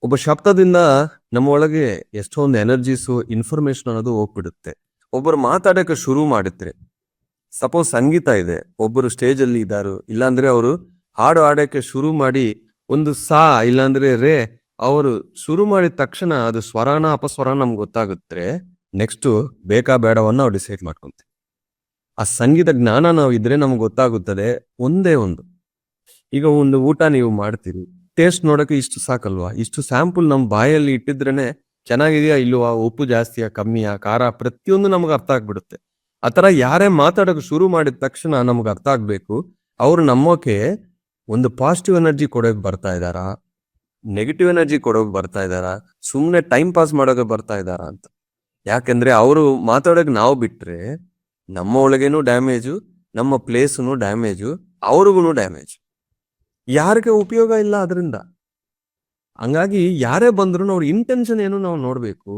ಒಬ್ಬ ಶಬ್ದದಿಂದ ನಮ್ಮ ಒಳಗೆ ಎಷ್ಟೊಂದು ಎನರ್ಜೀಸು ಇನ್ಫಾರ್ಮೇಶನ್ ಅನ್ನೋದು ಹೋಗ್ಬಿಡುತ್ತೆ. ಒಬ್ಬರು ಮಾತಾಡಕ್ಕೆ ಶುರು ಮಾಡಿದ್ರೆ, ಸಪೋಸ್ ಸಂಗೀತ ಇದೆ, ಒಬ್ಬರು ಸ್ಟೇಜ್ ಅಲ್ಲಿ ಇದ್ದಾರು, ಇಲ್ಲಾಂದ್ರೆ ಅವರು ಹಾಡು ಹಾಡಕ್ಕೆ ಶುರು ಮಾಡಿ ಒಂದು ಸಾ ಇಲ್ಲಾಂದ್ರೆ ರೇ ಅವರು ಶುರು ಮಾಡಿದ ತಕ್ಷಣ ಅದು ಸ್ವರಾನ ಅಪಸ್ವರ ನಮ್ಗೆ ಗೊತ್ತಾಗುತ್ತೆ. ನೆಕ್ಸ್ಟ್ ಬೇಕಾ ಬೇಡವನ್ನ ನಾವು ಡಿಸೈಡ್ ಮಾಡ್ಕೊಂತೀವಿ. ಆ ಸಂಗೀತ ಜ್ಞಾನ ನಾವು ಇದ್ರೆ ನಮ್ಗೆ ಗೊತ್ತಾಗುತ್ತದೆ ಒಂದೇ ಒಂದು. ಈಗ ಒಂದು ಊಟ ನೀವು ಮಾಡ್ತೀರಿ, ಟೇಸ್ಟ್ ನೋಡಕ್ಕೆ ಇಷ್ಟು ಸಾಕಲ್ವಾ? ಇಷ್ಟು ಸ್ಯಾಂಪಲ್ ನಮ್ಮ ಬಾಯಲ್ಲಿ ಇಟ್ಟಿದ್ರೇನೆ ಚೆನ್ನಾಗಿದೆಯಾ ಇಲ್ವಾ, ಉಪ್ಪು ಜಾಸ್ತಿಯಾ ಕಮ್ಮಿಯಾ ಖಾರ ಪ್ರತಿಯೊಂದು ನಮ್ಗೆ ಅರ್ಥ ಆಗ್ಬಿಡುತ್ತೆ. ಆತರ ಯಾರೇ ಮಾತಾಡೋಕೆ ಶುರು ಮಾಡಿದ ತಕ್ಷಣ ನಮ್ಗೆ ಅರ್ಥ ಆಗ್ಬೇಕು ಅವ್ರು ನಮ್ಮೋಕೆ ಒಂದು ಪಾಸಿಟಿವ್ ಎನರ್ಜಿ ಕೊಡೋಕೆ ಬರ್ತಾ ಇದ್ದಾರಾ, ನೆಗೆಟಿವ್ ಎನರ್ಜಿ ಕೊಡೋಕೆ ಬರ್ತಾ ಇದ್ದಾರಾ, ಸುಮ್ಮನೆ ಟೈಮ್ ಪಾಸ್ ಮಾಡೋಕೆ ಬರ್ತಾ ಇದ್ದಾರಾ ಅಂತ. ಯಾಕೆಂದ್ರೆ ಅವರು ಮಾತಾಡೋಕೆ ನಾವು ಬಿಟ್ರೆ ನಮ್ಮ ಒಳಗೇನು ಡ್ಯಾಮೇಜು, ನಮ್ಮ ಪ್ಲೇಸ್ನು ಡ್ಯಾಮೇಜು, ಅವ್ರಿಗೂ ಡ್ಯಾಮೇಜ್. ಯಾರಿಗೆ ಉಪಯೋಗ ಇಲ್ಲ ಅದರಿಂದ. ಹಂಗಾಗಿ ಯಾರೇ ಬಂದ್ರು ಅವ್ರ ಇಂಟೆನ್ಷನ್ ಏನು ನಾವು ನೋಡ್ಬೇಕು.